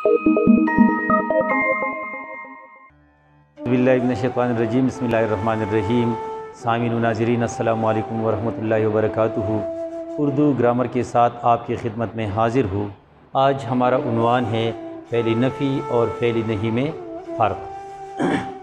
बिस्मिल्लाहिर्रहमानिर्रहीम बिस्मिल्लाहिर्रहमानिर्रहीम। सामीन व नाज़रीन अस्सलामु अलैकुम वरहमतुल्लाहि वबरकातुहू। उर्दू ग्रामर के साथ आपकी खिदमत में हाज़िर हूँ। आज हमारा उन्वान है फ़ेल नफ़ी और फ़ेल नहीं में फ़र्क।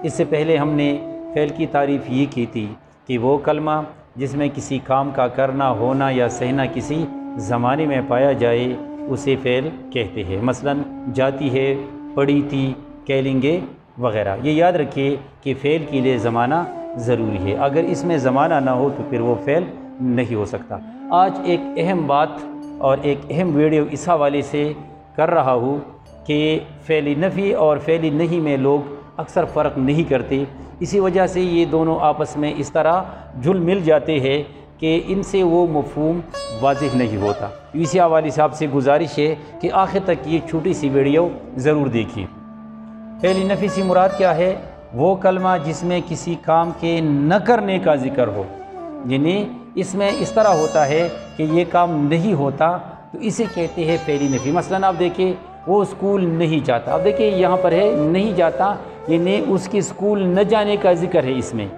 इससे पहले हमने फ़ेल की तारीफ़ ये की थी कि वो कलमा जिसमें किसी काम का करना, होना या सहना किसी ज़माने में पाया जाए उसे फ़ेल कहते हैं। मसलन जाती है, पड़ी थी, कह लेंगे वग़ैरह। ये याद रखिए कि फ़ेल के लिए ज़माना ज़रूरी है। अगर इसमें ज़माना ना हो तो फिर वो फ़ेल नहीं हो सकता। आज एक अहम बात और एक अहम वीडियो इस हवाले से कर रहा हूँ कि फ़ेल नफ़ी और फ़ेल नहीं में लोग अक्सर फ़र्क नहीं करते। इसी वजह से ये दोनों आपस में इस तरह झुल मिल जाते हैं कि इनसे वो मफ़हूम वाज़िह नहीं होता। इसी हवाले से आपसे गुजारिश है कि आखिर तक ये छोटी सी वीडियो ज़रूर देखिए। फ़ेल नफ़ी से मुराद क्या है? वो कलमा जिसमें किसी काम के न करने का ज़िक्र हो, यानी इसमें इस तरह होता है कि ये काम नहीं होता तो इसे कहते हैं फ़ेल नफ़ी। मसलन आप देखिए, वो स्कूल नहीं जाता। अब देखिए यहाँ पर है नहीं जाता, यानी उसकी स्कूल न जाने का ज़िक्र है इसमें।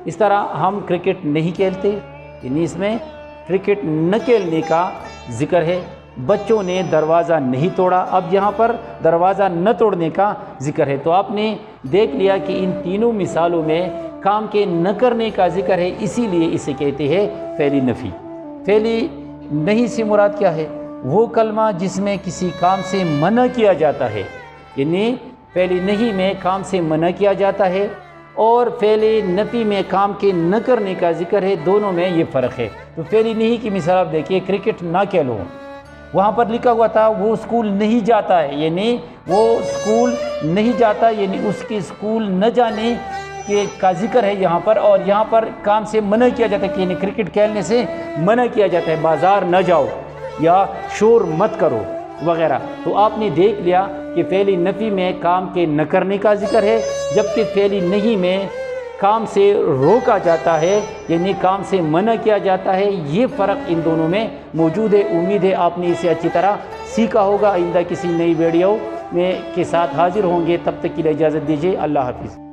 इस तरह हम क्रिकेट नहीं खेलते, यानी इसमें क्रिकेट न खेलने का ज़िक्र है। बच्चों ने दरवाज़ा नहीं तोड़ा, अब यहाँ पर दरवाज़ा न तोड़ने का ज़िक्र है। तो आपने देख लिया कि इन तीनों मिसालों में काम के न करने का ज़िक्र है, इसीलिए इसे कहते हैं फ़ेल नफ़ी। फ़ेल नहीं से मुराद क्या है? वो कलमा जिसमें किसी काम से मना किया जाता है, यानी फ़ेल नहीं में काम से मना किया जाता है और फ़ेल नफ़ी में काम के न करने का ज़िक्र है। दोनों में ये फ़र्क है। तो फ़ेल नहीं की मिसाल आप देखिए, क्रिकेट ना खेलो, वहाँ पर लिखा हुआ था वो स्कूल नहीं जाता है, यानी वो स्कूल नहीं जाता, यानी उसके स्कूल न जाने के का ज़िक्र है यहाँ पर। और यहाँ पर काम से मना किया जाता है कि यानी क्रिकेट खेलने से मना किया जाता है, बाज़ार न जाओ या शोर मत करो वग़ैरह। तो आपने देख लिया कि फ़ेल नफ़ी में काम के न करने का ज़िक्र है, जबकि फ़ेल नहीं में काम से रोका जाता है, यानी काम से मना किया जाता है। ये फ़र्क इन दोनों में मौजूद है। उम्मीद है आपने इसे अच्छी तरह सीखा होगा। आइंदा किसी नई वीडियो में के साथ हाज़िर होंगे, तब तक के लिए इजाज़त दीजिए। अल्लाह हाफ़िज़।